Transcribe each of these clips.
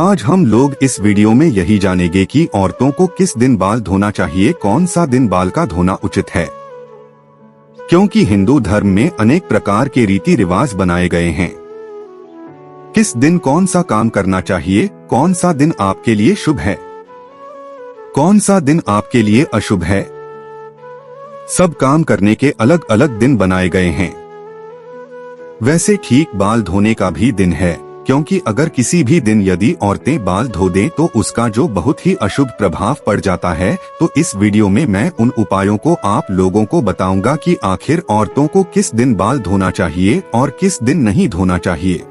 आज हम लोग इस वीडियो में यही जानेंगे कि औरतों को किस दिन बाल धोना चाहिए, कौन सा दिन बाल का धोना उचित है। क्योंकि हिंदू धर्म में अनेक प्रकार के रीति रिवाज बनाए गए हैं। किस दिन कौन सा काम करना चाहिए, कौन सा दिन आपके लिए शुभ है, कौन सा दिन आपके लिए अशुभ है, सब काम करने के अलग अलग दिन बनाए गए हैं। वैसे ठीक बाल धोने का भी दिन है, क्योंकि अगर किसी भी दिन यदि औरतें बाल धो दें तो उसका जो बहुत ही अशुभ प्रभाव पड़ जाता है। तो इस वीडियो में मैं उन उपायों को आप लोगों को बताऊंगा कि आखिर औरतों को किस दिन बाल धोना चाहिए और किस दिन नहीं धोना चाहिए।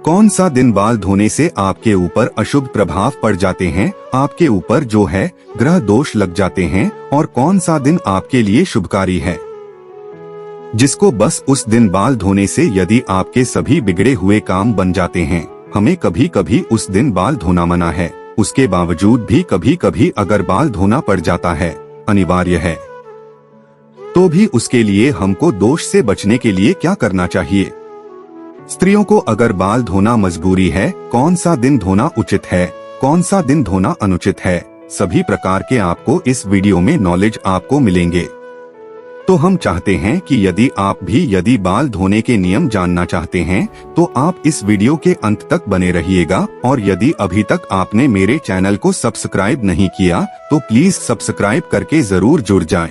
कौन सा दिन बाल धोने से आपके ऊपर अशुभ प्रभाव पड़ जाते हैं, आपके ऊपर जो है ग्रह दोष लग जाते हैं, और कौन सा दिन आपके लिए शुभकारी है, जिसको बस उस दिन बाल धोने से यदि आपके सभी बिगड़े हुए काम बन जाते हैं। हमें कभी कभी उस दिन बाल धोना मना है, उसके बावजूद भी कभी कभी अगर बाल धोना पड़ जाता है, अनिवार्य है, तो भी उसके लिए हमको दोष से बचने के लिए क्या करना चाहिए। स्त्रियों को अगर बाल धोना मजबूरी है, कौन सा दिन धोना उचित है, कौन सा दिन धोना अनुचित है, सभी प्रकार के आपको इस वीडियो में नॉलेज आपको मिलेंगे। तो हम चाहते हैं कि यदि बाल धोने के नियम जानना चाहते हैं तो आप इस वीडियो के अंत तक बने रहिएगा। और यदि अभी तक आपने मेरे चैनल को सब्सक्राइब नहीं किया तो प्लीज सब्सक्राइब करके जरूर जुड़ जाएं।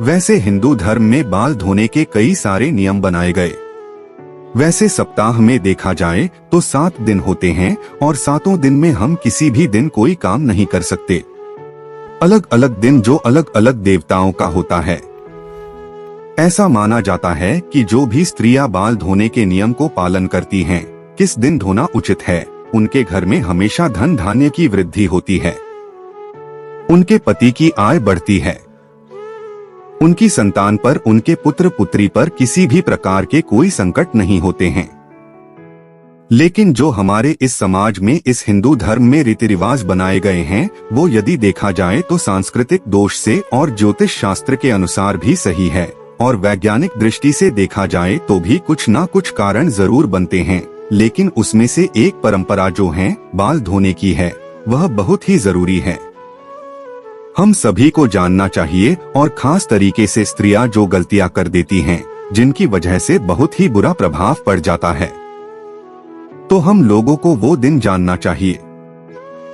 वैसे हिंदू धर्म में बाल धोने के कई सारे नियम बनाए गए। वैसे सप्ताह में देखा जाए तो 7 दिन होते हैं और 7 दिन में हम किसी भी दिन कोई काम नहीं कर सकते। अलग अलग दिन जो अलग अलग देवताओं का होता है। ऐसा माना जाता है कि जो भी स्त्रियां बाल धोने के नियम को पालन करती हैं, किस दिन धोना उचित है, उनके घर में हमेशा धन धान्य की वृद्धि होती है, उनके पति की आय बढ़ती है, उनकी संतान पर, उनके पुत्र पुत्री पर किसी भी प्रकार के कोई संकट नहीं होते हैं। लेकिन जो हमारे इस समाज में, इस हिंदू धर्म में रीति रिवाज बनाए गए हैं, वो यदि देखा जाए तो सांस्कृतिक दोष से और ज्योतिष शास्त्र के अनुसार भी सही है, और वैज्ञानिक दृष्टि से देखा जाए तो भी कुछ ना कुछ कारण जरूर बनते हैं। लेकिन उसमें से एक परंपरा जो है बाल धोने की है, वह बहुत ही जरूरी है। हम सभी को जानना चाहिए, और खास तरीके से स्त्रियां जो गलतियां कर देती हैं, जिनकी वजह से बहुत ही बुरा प्रभाव पड़ जाता है, तो हम लोगों को वो दिन जानना चाहिए।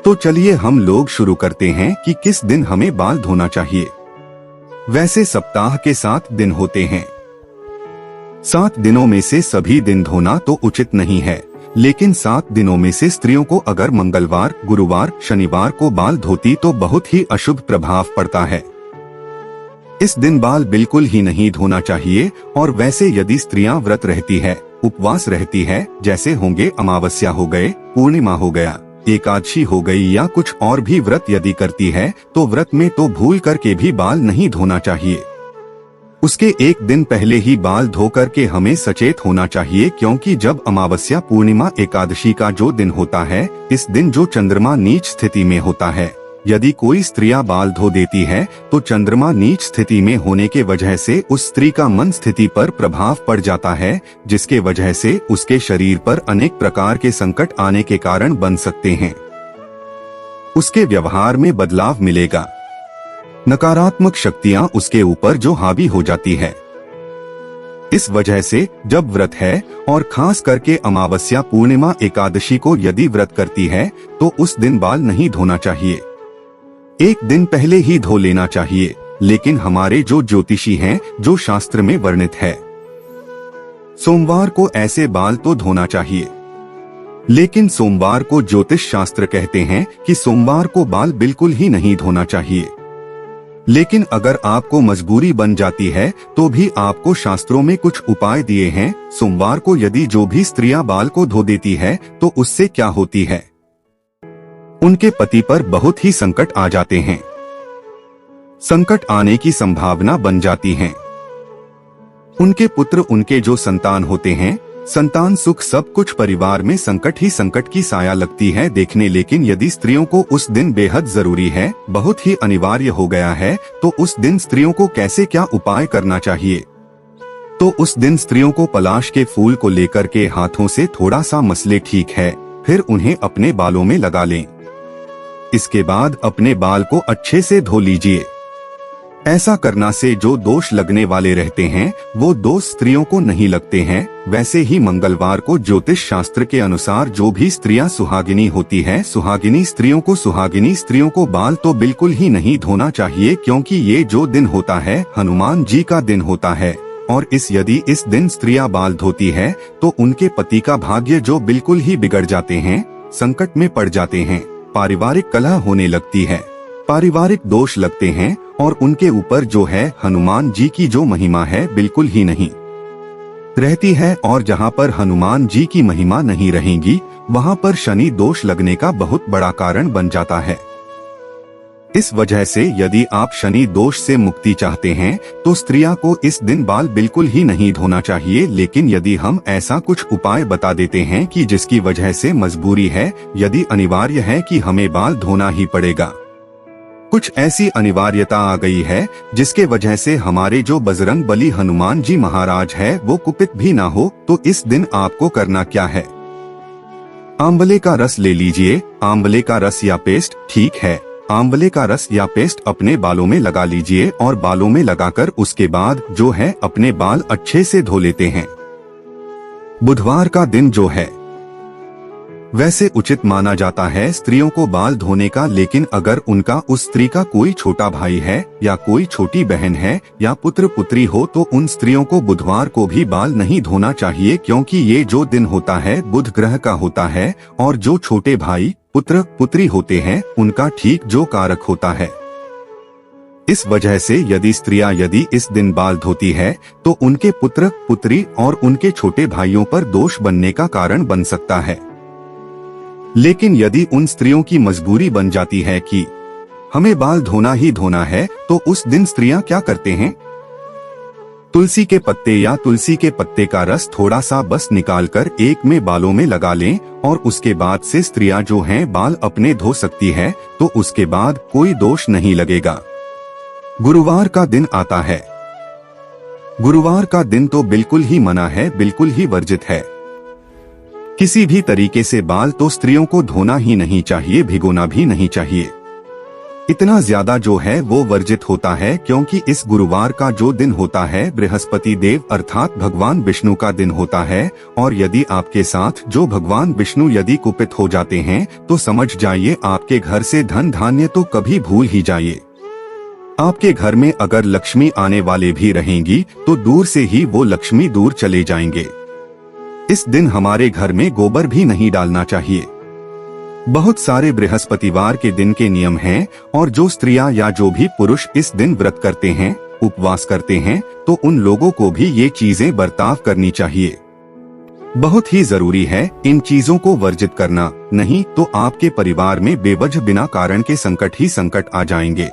तो चलिए हम लोग शुरू करते हैं कि किस दिन हमें बाल धोना चाहिए। वैसे सप्ताह के 7 दिन होते हैं। 7 दिनों में से सभी दिन धोना तो उचित नहीं है, लेकिन 7 दिनों में से स्त्रियों को अगर मंगलवार, गुरुवार, शनिवार को बाल धोती तो बहुत ही अशुभ प्रभाव पड़ता है। इस दिन बाल बिल्कुल ही नहीं धोना चाहिए। और वैसे यदि स्त्रियां व्रत रहती है, उपवास रहती है, जैसे होंगे अमावस्या हो गए, पूर्णिमा हो गया, एकादशी हो गई, या कुछ और भी व्रत यदि करती है, तो व्रत में तो भूल करके भी बाल नहीं धोना चाहिए। उसके एक दिन पहले ही बाल धो करके हमें सचेत होना चाहिए, क्योंकि जब अमावस्या, पूर्णिमा, एकादशी का जो दिन होता है, इस दिन जो चंद्रमा नीच स्थिति में होता है, यदि कोई स्त्रियां बाल धो देती है तो चंद्रमा नीच स्थिति में होने के वजह से उस स्त्री का मन स्थिति पर प्रभाव पड़ जाता है, जिसके वजह से उसके शरीर पर अनेक प्रकार के संकट आने के कारण बन सकते हैं। उसके व्यवहार में बदलाव मिलेगा, नकारात्मक शक्तियां उसके ऊपर जो हावी हो जाती है। इस वजह से जब व्रत है, और खास करके अमावस्या, पूर्णिमा, एकादशी को यदि व्रत करती है, तो उस दिन बाल नहीं धोना चाहिए। एक दिन पहले ही धो लेना चाहिए। लेकिन हमारे जो ज्योतिषी हैं, जो शास्त्र में वर्णित है, सोमवार को ऐसे बाल तो धोना चाहिए। लेकिन सोमवार को ज्योतिष शास्त्र कहते हैं कि सोमवार को बाल बिल्कुल ही नहीं धोना चाहिए। लेकिन अगर आपको मजबूरी बन जाती है तो भी आपको शास्त्रों में कुछ उपाय दिए हैं। सोमवार को यदि जो भी स्त्रियां बाल को धो देती है तो उससे क्या होती है, उनके पति पर बहुत ही संकट आ जाते हैं, संकट आने की संभावना बन जाती है। उनके पुत्र, उनके जो संतान होते हैं, संतान सुख, सब कुछ परिवार में संकट ही संकट की साया लगती है देखने। लेकिन यदि स्त्रियों को उस दिन बेहद जरूरी है, बहुत ही अनिवार्य हो गया है, तो उस दिन स्त्रियों को कैसे क्या उपाय करना चाहिए। तो उस दिन स्त्रियों को पलाश के फूल को लेकर के हाथों से थोड़ा सा मसले, ठीक है, फिर उन्हें अपने बालों में लगा लें। इसके बाद अपने बाल को अच्छे से धो लीजिए। ऐसा करना से जो दोष लगने वाले रहते हैं वो दोष स्त्रियों को नहीं लगते हैं। वैसे ही मंगलवार को ज्योतिष शास्त्र के अनुसार जो भी स्त्रियां सुहागिनी होती है, सुहागिनी स्त्रियों को बाल तो बिल्कुल ही नहीं धोना चाहिए, क्योंकि ये जो दिन होता है हनुमान जी का दिन होता है। और यदि इस दिन स्त्रियां बाल धोती है तो उनके पति का भाग्य जो बिल्कुल ही बिगड़ जाते हैं, संकट में पड़ जाते हैं, पारिवारिक कलह होने लगती है, पारिवारिक दोष लगते हैं और उनके ऊपर जो है हनुमान जी की जो महिमा है बिल्कुल ही नहीं रहती है। और जहाँ पर हनुमान जी की महिमा नहीं रहेगी वहाँ पर शनि दोष लगने का बहुत बड़ा कारण बन जाता है। इस वजह से यदि आप शनि दोष से मुक्ति चाहते हैं तो स्त्रियां को इस दिन बाल बिल्कुल ही नहीं धोना चाहिए। लेकिन यदि हम ऐसा कुछ उपाय बता देते हैं कि जिसकी वजह से मजबूरी है, यदि अनिवार्य है कि हमें बाल धोना ही पड़ेगा, कुछ ऐसी अनिवार्यता आ गई है जिसके वजह से हमारे जो बजरंग बली हनुमान जी महाराज है वो कुपित भी ना हो, तो इस दिन आपको करना क्या है? आंवले का रस ले लीजिए। आंवले का रस या पेस्ट, ठीक है, आंवले का रस या पेस्ट अपने बालों में लगा लीजिए और बालों में लगाकर उसके बाद जो है अपने बाल अच्छे से धो लेते हैं। बुधवार का दिन जो है वैसे उचित माना जाता है स्त्रियों को बाल धोने का, लेकिन अगर उनका उस स्त्री का कोई छोटा भाई है या कोई छोटी बहन है या पुत्र पुत्री हो तो उन स्त्रियों को बुधवार को भी बाल नहीं धोना चाहिए, क्योंकि ये जो दिन होता है बुध ग्रह का होता है और जो छोटे भाई पुत्र पुत्री होते हैं उनका ठीक जो कारक होता है। इस वजह से यदि स्त्रियां इस दिन बाल धोती है तो उनके पुत्र पुत्री और उनके छोटे भाइयों पर दोष बनने का कारण बन सकता है। लेकिन यदि उन स्त्रियों की मजबूरी बन जाती है कि हमें बाल धोना ही धोना है तो उस दिन स्त्रियां क्या करते हैं, तुलसी के पत्ते या तुलसी के पत्ते का रस थोड़ा सा बस निकालकर एक में बालों में लगा लें और उसके बाद से स्त्रियां जो हैं बाल अपने धो सकती है, तो उसके बाद कोई दोष नहीं लगेगा। गुरुवार का दिन आता है। गुरुवार का दिन तो बिल्कुल ही मना है, बिल्कुल ही वर्जित है। किसी भी तरीके से बाल तो स्त्रियों को धोना ही नहीं चाहिए, भिगोना भी नहीं चाहिए। इतना ज्यादा जो है वो वर्जित होता है, क्योंकि इस गुरुवार का जो दिन होता है बृहस्पति देव अर्थात भगवान विष्णु का दिन होता है। और यदि आपके साथ जो भगवान विष्णु यदि कुपित हो जाते हैं तो समझ जाइए आपके घर से धन धान्य तो कभी भूल ही जाइए। आपके घर में अगर लक्ष्मी आने वाले भी रहेंगी तो दूर से ही वो लक्ष्मी दूर चले जाएंगे। इस दिन हमारे घर में गोबर भी नहीं डालना चाहिए। बहुत सारे बृहस्पतिवार के दिन के नियम हैं और जो स्त्रियां या जो भी पुरुष इस दिन व्रत करते हैं, उपवास करते हैं, तो उन लोगों को भी ये चीजें बर्ताव करनी चाहिए। बहुत ही जरूरी है इन चीजों को वर्जित करना, नहीं तो आपके परिवार में बेवजह बिना कारण के संकट ही संकट आ जाएंगे।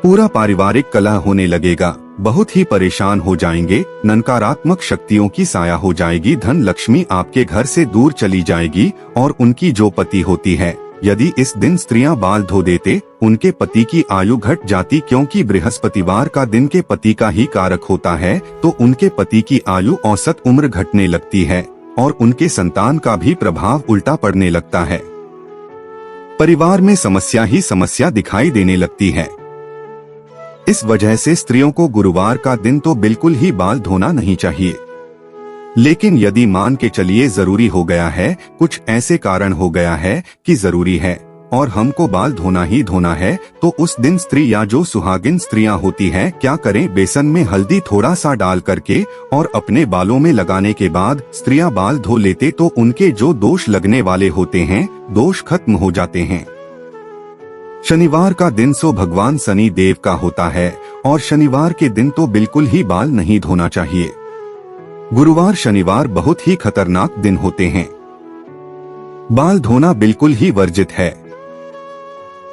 पूरा पारिवारिक कलह होने लगेगा, बहुत ही परेशान हो जाएंगे, नकारात्मक शक्तियों की साया हो जाएगी, धन लक्ष्मी आपके घर से दूर चली जाएगी। और उनकी जो पति होती है, यदि इस दिन स्त्रियां बाल धो देते उनके पति की आयु घट जाती, क्योंकि बृहस्पतिवार का दिन के पति का ही कारक होता है, तो उनके पति की आयु औसत उम्र घटने लगती है और उनके संतान का भी प्रभाव उल्टा पड़ने लगता है। परिवार में समस्या ही समस्या दिखाई देने लगती है। इस वजह से स्त्रियों को गुरुवार का दिन तो बिल्कुल ही बाल धोना नहीं चाहिए। लेकिन यदि मान के चलिए जरूरी हो गया है, कुछ ऐसे कारण हो गया है कि जरूरी है और हमको बाल धोना ही धोना है, तो उस दिन स्त्री या जो सुहागिन स्त्रियां होती हैं क्या करें, बेसन में हल्दी थोड़ा सा डाल करके और अपने बालों में लगाने के बाद स्त्रियां बाल धो लेते तो उनके जो दोष लगने वाले होते हैं दोष खत्म हो जाते हैं। शनिवार का दिन सो भगवान शनि देव का होता है और शनिवार के दिन तो बिल्कुल ही बाल नहीं धोना चाहिए। गुरुवार शनिवार बहुत ही खतरनाक दिन होते हैं, बाल धोना बिल्कुल ही वर्जित है।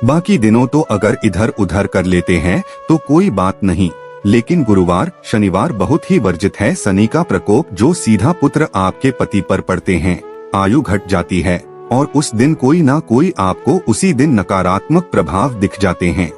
बाकी दिनों तो अगर इधर उधर कर लेते हैं तो कोई बात नहीं, लेकिन गुरुवार शनिवार बहुत ही वर्जित है। शनि का प्रकोप जो सीधा पुत्र आपके पति पर पड़ते हैं, आयु घट जाती है और उस दिन कोई ना कोई आपको उसी दिन नकारात्मक प्रभाव दिख जाते हैं।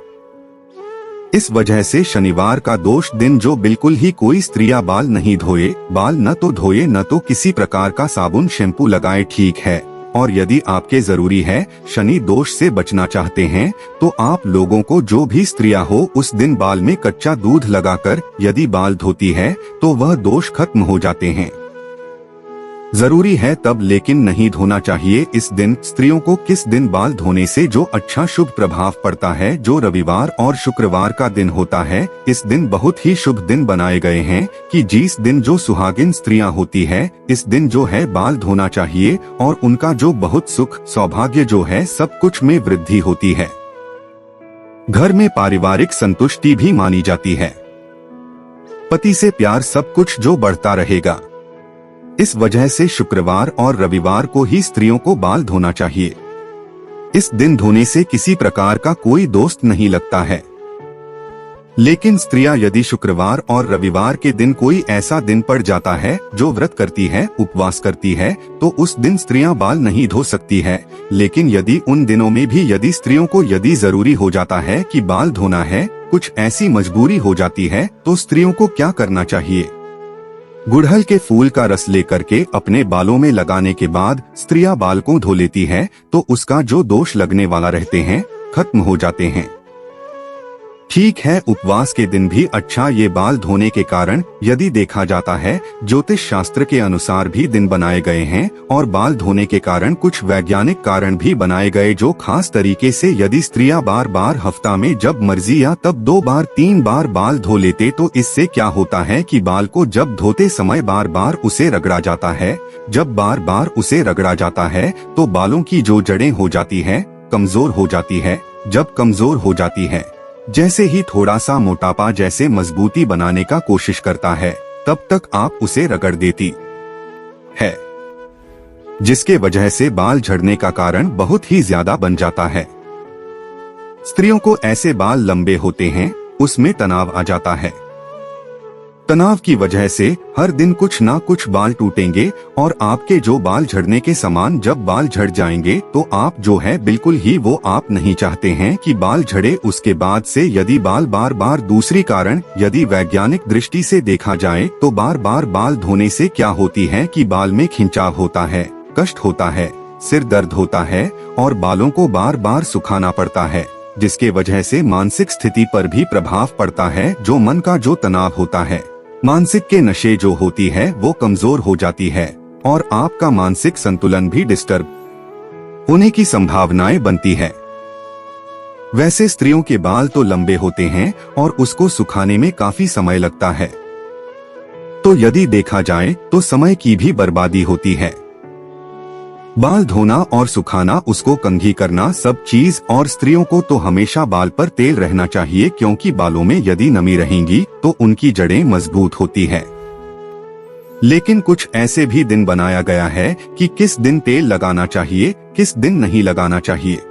इस वजह से शनिवार का दोष दिन जो बिल्कुल ही कोई स्त्रियां बाल नहीं धोए, बाल न तो धोए न तो किसी प्रकार का साबुन शैम्पू लगाए, ठीक है, और यदि आपके जरूरी है शनि दोष से बचना चाहते हैं तो आप लोगों को जो भी स्त्रियां हो उस दिन बाल में कच्चा दूध लगाकर यदि बाल धोती है तो वह दोष खत्म हो जाते हैं। जरूरी है तब लेकिन नहीं धोना चाहिए इस दिन। स्त्रियों को किस दिन बाल धोने से जो अच्छा शुभ प्रभाव पड़ता है, जो रविवार और शुक्रवार का दिन होता है, इस दिन बहुत ही शुभ दिन बनाए गए हैं कि जिस दिन जो सुहागिन स्त्रियां होती है इस दिन जो है बाल धोना चाहिए और उनका जो बहुत सुख सौभाग्य जो है सब कुछ में वृद्धि होती है। घर में पारिवारिक संतुष्टि भी मानी जाती है, पति से प्यार सब कुछ जो बढ़ता रहेगा। इस वजह से शुक्रवार और रविवार को ही स्त्रियों को बाल धोना चाहिए। इस दिन धोने से किसी प्रकार का कोई दोष नहीं लगता है। लेकिन स्त्रियां यदि शुक्रवार और रविवार के दिन कोई ऐसा दिन पड़ जाता है जो व्रत करती है, उपवास करती है, तो उस दिन स्त्रियां बाल नहीं धो सकती है। लेकिन यदि उन दिनों में भी यदि स्त्रियों को यदि जरूरी हो जाता है कि बाल धोना है, कुछ ऐसी मजबूरी हो जाती है, तो स्त्रियों को क्या करना चाहिए? गुड़हल के फूल का रस लेकर के अपने बालों में लगाने के बाद स्त्रियां बाल को धो लेती है तो उसका जो दोष लगने वाला रहते हैं खत्म हो जाते हैं। ठीक है, उपवास के दिन भी अच्छा ये बाल धोने के कारण यदि देखा जाता है ज्योतिष शास्त्र के अनुसार भी दिन बनाए गए हैं और बाल धोने के कारण कुछ वैज्ञानिक कारण भी बनाए गए जो खास तरीके से यदि स्त्रियां बार बार हफ्ता में जब मर्जी या तब 2 बार 3 बार बाल धो लेते तो इससे क्या होता है कि बाल को जब धोते समय बार बार उसे रगड़ा जाता है। जब बार बार उसे रगड़ा जाता है तो बालों की जो जड़ें हो जाती है कमजोर हो जाती है। जब कमजोर हो जाती है, जैसे ही थोड़ा सा मोटापा जैसे मजबूती बनाने का कोशिश करता है तब तक आप उसे रगड़ देती है, जिसके वजह से बाल झड़ने का कारण बहुत ही ज्यादा बन जाता है। स्त्रियों को ऐसे बाल लंबे होते हैं, उसमें तनाव आ जाता है। तनाव की वजह से हर दिन कुछ ना कुछ बाल टूटेंगे और आपके जो बाल झड़ने के समान जब बाल झड़ जाएंगे तो आप जो है बिल्कुल ही वो आप नहीं चाहते हैं कि बाल झड़े। उसके बाद से यदि बाल बार बार दूसरी कारण यदि वैज्ञानिक दृष्टि से देखा जाए तो बार बार बाल धोने से क्या होती है कि बाल में खिंचाव होता है, कष्ट होता है, सिर दर्द होता है और बालों को बार बार सुखाना पड़ता है, जिसके वजह से मानसिक स्थिति पर भी प्रभाव पड़ता है। जो मन का जो तनाव होता है, मानसिक के नशे जो होती है वो कमजोर हो जाती है और आपका मानसिक संतुलन भी डिस्टर्ब होने की संभावनाएं बनती है। वैसे स्त्रियों के बाल तो लंबे होते हैं और उसको सुखाने में काफी समय लगता है, तो यदि देखा जाए तो समय की भी बर्बादी होती है। बाल धोना और सुखाना, उसको कंघी करना सब चीज, और स्त्रियों को तो हमेशा बाल पर तेल रहना चाहिए क्योंकि बालों में यदि नमी रहेंगी तो उनकी जड़ें मजबूत होती है। लेकिन कुछ ऐसे भी दिन बनाया गया है कि किस दिन तेल लगाना चाहिए, किस दिन नहीं लगाना चाहिए।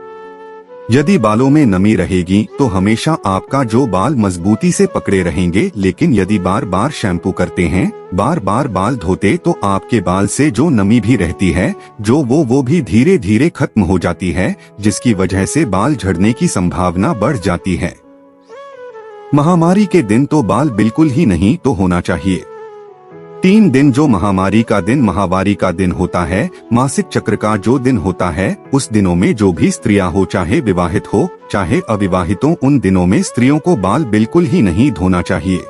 यदि बालों में नमी रहेगी तो हमेशा आपका जो बाल मजबूती से पकड़े रहेंगे। लेकिन यदि बार बार शैम्पू करते हैं, बार बार बाल धोते तो आपके बाल से जो नमी भी रहती है जो वो भी धीरे धीरे खत्म हो जाती है, जिसकी वजह से बाल झड़ने की संभावना बढ़ जाती है। महामारी के दिन तो बाल बिल्कुल ही नहीं तो होना चाहिए। 3 दिन जो महामारी का दिन, माहवारी का दिन होता है, मासिक चक्र का जो दिन होता है, उस दिनों में जो भी स्त्रियां हो, चाहे विवाहित हो चाहे अविवाहित हो, उन दिनों में स्त्रियों को बाल बिल्कुल ही नहीं धोना चाहिए।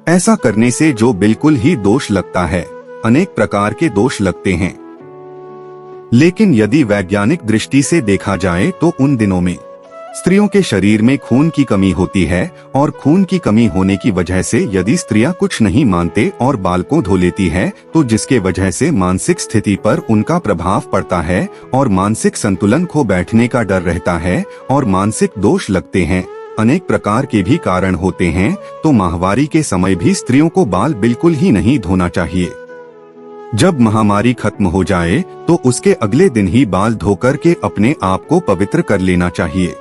ऐसा करने से जो बिल्कुल ही दोष लगता है, अनेक प्रकार के दोष लगते हैं। लेकिन यदि वैज्ञानिक दृष्टि से देखा जाए तो उन दिनों में स्त्रियों के शरीर में खून की कमी होती है और खून की कमी होने की वजह से यदि स्त्रियां कुछ नहीं मानते और बाल को धो लेती है तो जिसके वजह से मानसिक स्थिति पर उनका प्रभाव पड़ता है और मानसिक संतुलन खो बैठने का डर रहता है और मानसिक दोष लगते हैं। अनेक प्रकार के भी कारण होते हैं। तो माहवारी के समय भी स्त्रियों को बाल बिल्कुल ही नहीं धोना चाहिए। जब महामारी खत्म हो जाए तो उसके अगले दिन ही बाल धोकर के अपने आप को पवित्र कर लेना चाहिए।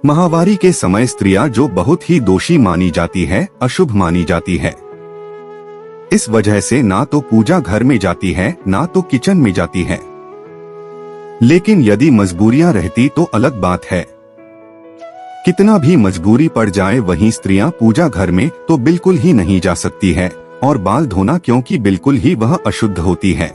माहवारी के समय स्त्रियां जो बहुत ही दोषी मानी जाती है, अशुभ मानी जाती है। इस वजह से ना तो पूजा घर में जाती है, ना तो किचन में जाती है। लेकिन यदि मजबूरियां रहती तो अलग बात है। कितना भी मजबूरी पड़ जाए, वहीं स्त्रियां पूजा घर में तो बिल्कुल ही नहीं जा सकती है और बाल धोना क्योंकि बिल्कुल ही वह अशुद्ध होती है।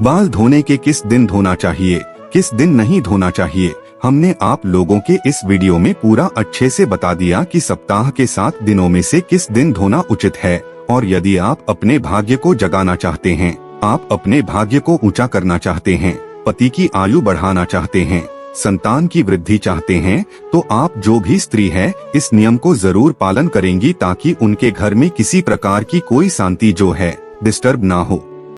बाल धोने के किस दिन धोना चाहिए, किस दिन नहीं धोना चाहिए, हमने आप लोगों के इस वीडियो में पूरा अच्छे से बता दिया कि सप्ताह के 7 दिनों में से किस दिन धोना उचित है। और यदि आप अपने भाग्य को जगाना चाहते हैं, आप अपने भाग्य को ऊंचा करना चाहते हैं, पति की आयु बढ़ाना चाहते हैं, संतान की वृद्धि चाहते हैं, तो आप जो भी स्त्री है इस नियम को जरूर पालन करेंगी ताकि उनके घर में किसी प्रकार की कोई शांति जो है डिस्टर्ब ना हो।